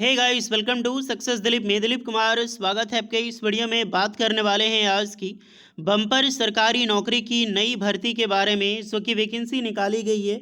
Hey guys, welcome to success Dilip. मैं दिलीप कुमार, स्वागत है आपके इस वीडियो में। बात करने वाले हैं आज की बम्पर सरकारी नौकरी की नई भर्ती के बारे में, जो कि वैकेंसी निकाली गई है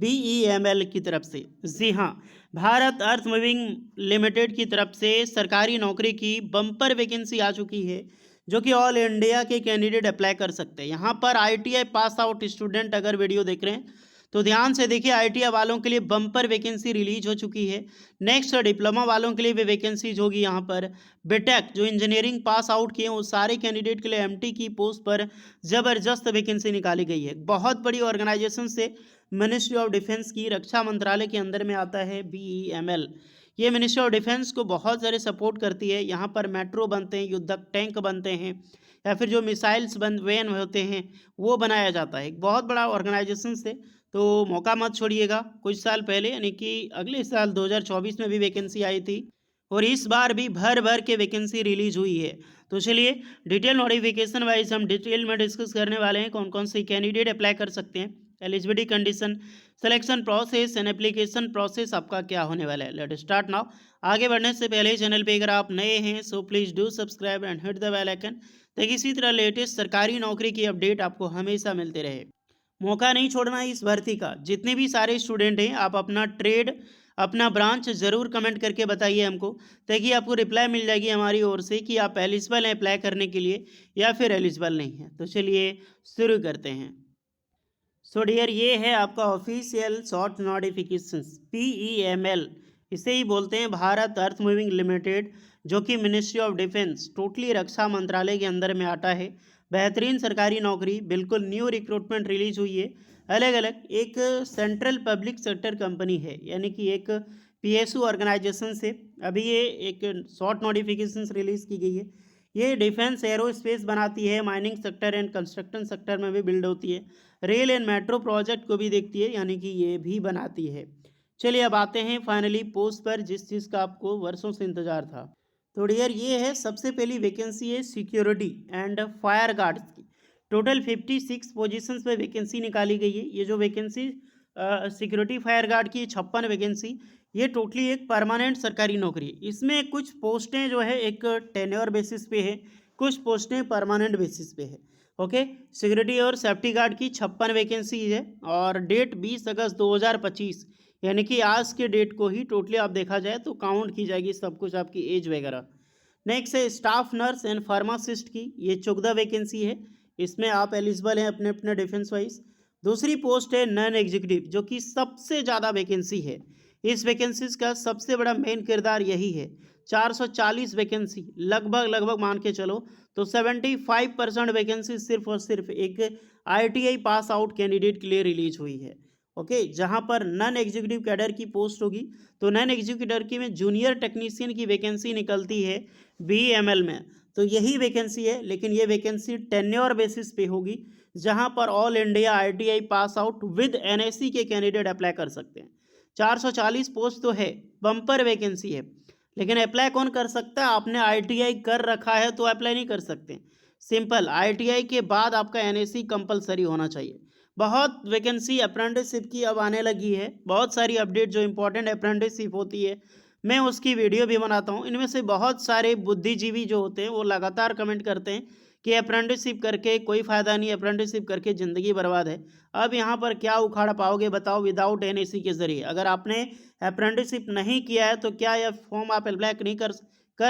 BEML की तरफ से। जी हाँ, भारत अर्थ मूविंग लिमिटेड की तरफ से सरकारी नौकरी की बम्पर वैकेंसी आ चुकी है, जो कि ऑल इंडिया के कैंडिडेट अप्लाई कर सकते हैं। यहाँ पर ITI पास आउट स्टूडेंट अगर वीडियो देख रहे हैं तो ध्यान से देखिए, ITI वालों के लिए बम्पर वैकेंसी रिलीज हो चुकी है। नेक्स्ट डिप्लोमा वालों के लिए भी वैकेंसीज होगी। यहाँ पर बीटेक जो इंजीनियरिंग पास आउट किए हैं वो सारे कैंडिडेट के लिए MT की पोस्ट पर ज़बरदस्त वैकेंसी निकाली गई है। बहुत बड़ी ऑर्गेनाइजेशन से मिनिस्ट्री ऑफ डिफेंस की रक्षा मंत्रालय के अंदर में आता है BEML। ये मिनिस्ट्री ऑफ डिफेंस को बहुत सारे सपोर्ट करती है। यहाँ पर मेट्रो बनते हैं, युद्धक टैंक बनते हैं, या फिर जो मिसाइल्स वैन होते हैं वो बनाया जाता है। एक बहुत बड़ा ऑर्गेनाइजेशन से तो मौका मत छोड़िएगा। कुछ साल पहले यानी कि अगले साल 2024 में भी वैकेंसी आई थी, और इस बार भी भर भर के वैकेंसी रिलीज हुई है। तो चलिए डिटेल नोटिफिकेशन वाइज हम डिटेल में डिस्कस करने वाले हैं कौन कौन से कैंडिडेट अप्लाई कर सकते हैं, eligibility condition, selection process and application process आपका क्या होने वाला है। Let start now. आगे बढ़ने से पहले चैनल पे अगर आप नए हैं so please do subscribe and hit the bell icon, ताकि इसी तरह लेटेस्ट सरकारी नौकरी की अपडेट आपको हमेशा मिलते रहे। मौका नहीं छोड़ना है इस भर्ती का। जितने भी सारे स्टूडेंट हैं, आप अपना ट्रेड, अपना ब्रांच ज़रूर कमेंट करके बताइए हमको, ताकि आपको रिप्लाई मिल जाएगी हमारी ओर से कि आप एलिजिबल हैं अप्लाई करने के लिए या फिर एलिजिबल नहीं है। तो चलिए शुरू करते हैं। सो डियर, ये है आपका ऑफिशियल शॉर्ट नोटिफिकेशन BEML, इसे ही बोलते हैं भारत अर्थ मूविंग लिमिटेड, जो कि मिनिस्ट्री ऑफ डिफेंस टोटली रक्षा मंत्रालय के अंदर में आता है। बेहतरीन सरकारी नौकरी, बिल्कुल न्यू रिक्रूटमेंट रिलीज हुई है। अलग अलग एक सेंट्रल पब्लिक सेक्टर कंपनी है, यानी कि एक PSU ऑर्गेनाइजेशन से अभी ये एक शॉर्ट नोटिफिकेशन रिलीज की गई है। ये डिफेंस एरोस्पेस बनाती है, mining sector and construction sector में भी बिल्ड होती है, रेल एंड मेट्रो प्रोजेक्ट को भी देखती है, यानी कि ये भी बनाती है। चलिए अब आते हैं फाइनली पोस्ट पर, जिस चीज़ का आपको वर्षों से इंतजार था। तो डियर, ये है सबसे पहली वैकेंसी है सिक्योरिटी एंड फायर गार्ड्स की। टोटल 56 पोजीशंस पे वैकेंसी निकाली गई है। ये जो वैकेंसी सिक्योरिटी फायर गार्ड की 56 वैकेंसी, ये टोटली एक परमानेंट सरकारी नौकरी है। इसमें कुछ पोस्टें जो है एक टेन्योर बेसिस पे है, कुछ पोस्टें परमानेंट बेसिस पे है। ओके, सिक्योरिटी और सेफ्टी गार्ड की 56 वैकेंसी है, और डेट 20 अगस्त 2025, यानी कि आज के डेट को ही टोटली आप देखा जाए तो काउंट की जाएगी सब कुछ, आपकी एज वगैरह। नेक्स्ट है स्टाफ नर्स एंड फार्मासिस्ट की, ये 14 वैकेंसी है। इसमें आप एलिजिबल हैं अपने अपने डिफेंस वाइज। दूसरी पोस्ट है नॉन एग्जीक्यूटिव, जो कि सबसे ज़्यादा वैकेंसी है। इस वैकेंसीज का सबसे बड़ा मेन किरदार यही है। 440 वैकेंसी, लगभग लगभग मान के चलो तो 75% वैकेंसी सिर्फ और सिर्फ एक ITI पास आउट कैंडिडेट के लिए रिलीज हुई है। ओके, जहां पर नॉन एग्जीक्यूटिव कैडर की पोस्ट होगी, तो नॉन एग्जीक्यूटिव की में जूनियर टेक्नीशियन की वैकेंसी निकलती है BEML में, तो यही वैकेंसी है। लेकिन ये वैकेंसी टेन्योर बेसिस पे होगी, जहां पर all India ITI pass out with NSC के कैंडिडेट अप्लाई कर सकते हैं। 440 पोस्ट तो है, बम्पर वैकेंसी है, लेकिन अप्लाई कौन कर सकता है? आपने ITI कर रखा है तो अप्लाई नहीं कर सकते। सिंपल, ITI के बाद आपका NSC कंपलसरी होना चाहिए। बहुत वैकेंसी अप्रेंटिसशिप की अब आने लगी है, बहुत सारी अपडेट जो इंपॉर्टेंट अप्रेंटिसशिप होती है, मैं उसकी वीडियो भी बनाता हूँ। इनमें से बहुत सारे बुद्धिजीवी जो होते हैं वो लगातार कमेंट करते हैं कि अप्रेंटिसशिप करके कोई फ़ायदा नहीं, अप्रेंटिसशिप करके ज़िंदगी बर्बाद है। अब यहाँ पर क्या उखाड़ पाओगे बताओ विदाउट NSC के ज़रिए? अगर आपने अप्रेंटिसशिप नहीं किया है तो क्या यह फॉर्म आप अप्लाई नहीं कर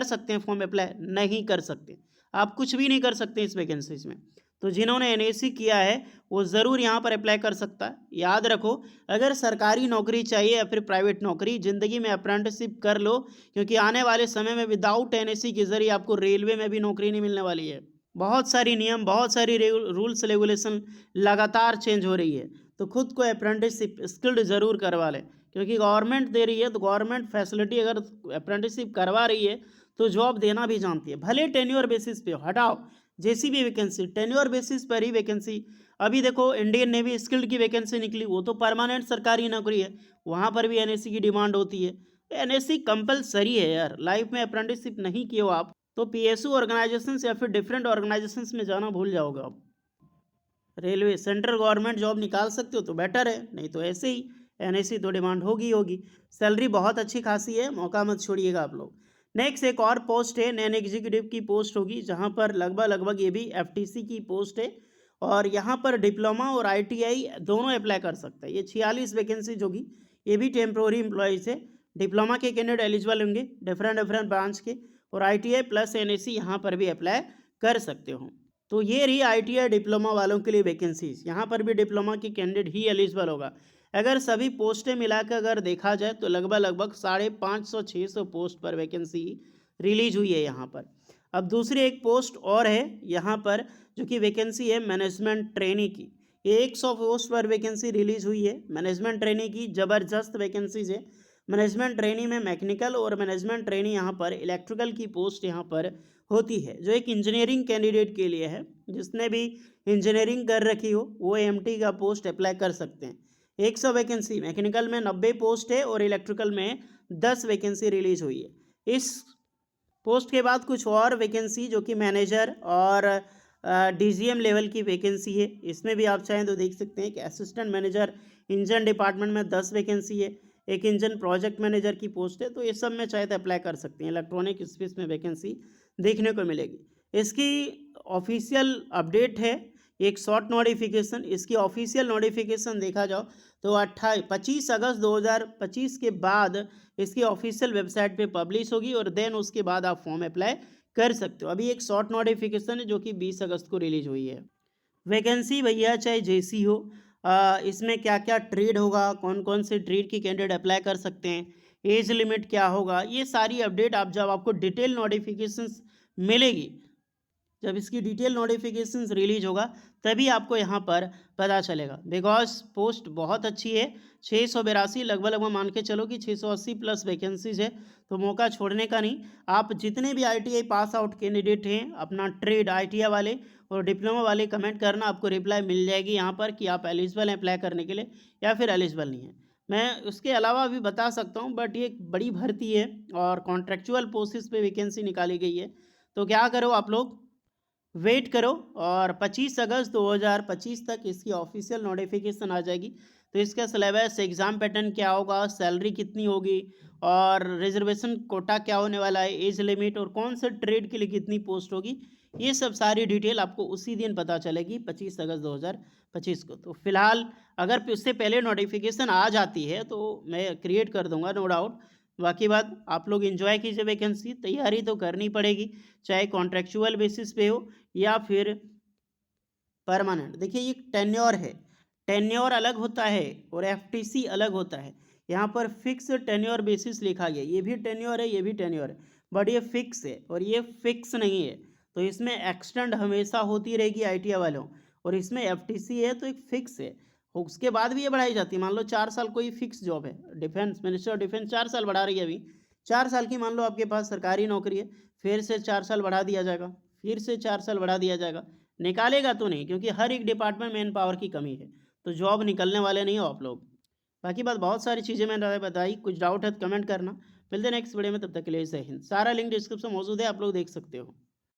सकते हैं? फॉर्म अप्लाई नहीं कर सकते, आप कुछ भी नहीं कर सकते इस वैकेंसीज में। तो जिन्होंने NSC किया है वो ज़रूर यहाँ पर अप्लाई कर सकता है। याद रखो, अगर सरकारी नौकरी चाहिए या फिर प्राइवेट नौकरी, ज़िंदगी में अप्रेंटिसशिप कर लो, क्योंकि आने वाले समय में विदाउट NSC के ज़रिए आपको रेलवे में भी नौकरी नहीं मिलने वाली है। बहुत सारी नियम, बहुत सारी रूल्स रेगुलेशन लगातार चेंज हो रही है। तो खुद को अप्रेंटिसशिप स्किल्ड ज़रूर करवा लें, क्योंकि गवर्नमेंट दे रही है, तो गवर्नमेंट फैसिलिटी अगर अप्रेंटिसशिप करवा रही है तो जॉब देना भी जानती है। भले टेन्योर बेसिस पे हटाओ, जैसी भी वैकेंसी टेन्योर बेसिस पर ही वैकेंसी। अभी देखो इंडियन नेवी स्किल्ड की वैकेंसी निकली, वो तो परमानेंट सरकारी नौकरी है, वहाँ पर भी NSC की डिमांड होती है। NSC कंपलसरी है यार, लाइफ में अप्रेंटिसशिप नहीं किए हो आप तो PSU ऑर्गेनाइजेशन या फिर डिफरेंट ऑर्गेनाइजेशन में जाना भूल जाओगे आप। रेलवे सेंट्रल गवर्नमेंट जॉब निकाल सकते हो तो बेटर है, नहीं तो ऐसे ही एनएससी तो डिमांड होगी। सैलरी बहुत अच्छी खासी है, मौका मत छोड़िएगा आप लोग। नेक्स्ट एक और पोस्ट है, नॉन एग्जीक्यूटिव की पोस्ट होगी, जहाँ पर लगभग ये भी एफटीसी की पोस्ट है और यहाँ पर डिप्लोमा और आईटीआई दोनों अप्लाई कर सकते हैं। ये 46 वैकेंसीज होगी, ये भी टेम्प्रोरी एम्प्लॉयज़ है। डिप्लोमा के कैंडिडेट एलिजिबल होंगे डिफरेंट ब्रांच के, और आईटीआई प्लस एनएससी यहाँ पर भी अप्लाई कर सकते हो। तो ये रही आईटीआई डिप्लोमा वालों के लिए वैकेंसीज, यहाँ पर भी डिप्लोमा के कैंडिडेट ही एलिजिबल होगा। अगर सभी पोस्टें मिलाकर अगर देखा जाए तो लगभग 550-600 पोस्ट पर वैकेंसी रिलीज हुई है यहाँ पर। अब दूसरी एक पोस्ट और है यहाँ पर, जो कि वैकेंसी है मैनेजमेंट ट्रेनी की। ये 100 पोस्ट पर वैकेंसी रिलीज हुई है मैनेजमेंट ट्रेनी की, ज़बरदस्त वैकेंसीज है। मैनेजमेंट ट्रेनी में मैकेनिकल और मैनेजमेंट ट्रेनी यहाँ पर इलेक्ट्रिकल की पोस्ट यहाँ पर होती है, जो एक इंजीनियरिंग कैंडिडेट के लिए है। जिसने भी इंजीनियरिंग कर रखी हो वो एमटी का पोस्ट अप्लाई कर सकते हैं। 100 वैकेंसी, मैकेनिकल में 90 पोस्ट है और इलेक्ट्रिकल में 10 वैकेंसी रिलीज हुई है। इस पोस्ट के बाद कुछ और वैकेंसी जो कि मैनेजर और डीजीएम लेवल की वैकेंसी है, इसमें भी आप चाहें तो देख सकते हैं कि असिस्टेंट मैनेजर इंजन डिपार्टमेंट में 10 वैकेंसी है, एक इंजन प्रोजेक्ट मैनेजर की पोस्ट है। तो ये सब में चाहे तो अप्लाई कर सकते हैं, इलेक्ट्रॉनिक स्पेस में वैकेंसी देखने को मिलेगी। इसकी ऑफिशियल अपडेट है, एक शॉर्ट नोटिफिकेशन। इसकी ऑफिशियल नोटिफिकेशन देखा जाओ तो 25 अगस्त 2025 के बाद इसकी ऑफिशियल वेबसाइट पे पब्लिश होगी और देन उसके बाद आप फॉर्म अप्लाई कर सकते हो। अभी एक शॉर्ट नोटिफिकेशन है जो कि 20 अगस्त को रिलीज हुई है। वैकेंसी भैया चाहे जैसी हो, इसमें क्या क्या ट्रेड होगा, कौन कौन से ट्रेड के कैंडिडेट अप्लाई कर सकते हैं, एज लिमिट क्या होगा, ये सारी अपडेट आप जब आपको डिटेल नोटिफिकेशंस मिलेगी, जब इसकी डिटेल नोटिफिकेशंस रिलीज होगा तभी आपको यहाँ पर पता चलेगा। बिकॉज पोस्ट बहुत अच्छी है, 682 लगभग मान के चलो कि 680 प्लस वैकेंसीज है, तो मौका छोड़ने का नहीं। आप जितने भी आईटीआई पास आउट कैंडिडेट हैं, अपना ट्रेड आईटीआई वाले और डिप्लोमा वाले कमेंट करना, आपको रिप्लाई मिल जाएगी यहाँ पर कि आप एलिजिबल हैं अप्लाई करने के लिए या फिर एलिजिबल नहीं है। मैं उसके अलावा भी बता सकता हूँ, बट ये एक बड़ी भर्ती है और कॉन्ट्रेक्चुअल पोस्टिस पे वैकेंसी निकाली गई है। तो क्या करो आप लोग, वेट करो और 25 अगस्त 2025 तक इसकी ऑफिशियल नोटिफिकेशन आ जाएगी। तो इसका सिलेबस, एग्ज़ाम पैटर्न क्या होगा, सैलरी कितनी होगी और रिजर्वेशन कोटा क्या होने वाला है, एज लिमिट और कौन से ट्रेड के लिए कितनी पोस्ट होगी, ये सब सारी डिटेल आपको उसी दिन पता चलेगी 25 अगस्त 2025 को। तो फिलहाल अगर उससे पहले नोटिफिकेशन आ जाती है तो मैं क्रिएट कर दूंगा, नो डाउट। बाकी बात आप लोग एंजॉय कीजिए, वैकेंसी तैयारी तो करनी पड़ेगी, चाहे कॉन्ट्रेक्चुअल बेसिस पे हो या फिर परमानेंट। देखिए ये टेन्योर है, टेन्योर अलग होता है और एफटीसी अलग होता है। यहाँ पर फिक्स टेन्योर बेसिस लिखा गया, ये भी टेन्योर है, ये भी टेन्योर है, बट ये फिक्स है और ये फिक्स नहीं है। तो इसमें एक्सटेंड हमेशा होती रहेगी आईटीआई वालों, और इसमें एफटीसी है तो एक फिक्स है, उसके बाद भी ये बढ़ाई जाती है। मान लो 4 साल कोई फिक्स जॉब है, डिफेंस मिनिस्टर ऑफ डिफेंस 4 साल बढ़ा रही है, अभी 4 साल की मान लो आपके पास सरकारी नौकरी है, फिर से 4 साल बढ़ा दिया जाएगा, फिर से 4 साल बढ़ा दिया जाएगा। निकालेगा तो नहीं, क्योंकि हर एक डिपार्टमेंट मैन पावर की कमी है, तो जॉब निकलने वाले नहीं हो आप लोग। बाकी बात बहुत सारी चीज़ें मैंने बताई, कुछ डाउट है तो कमेंट करना। मिलते हैं नेक्स्ट वीडियो में, तब तक के लिए जय हिंद। सारा लिंक डिस्क्रिप्शन मौजूद है, आप लोग देख सकते हो।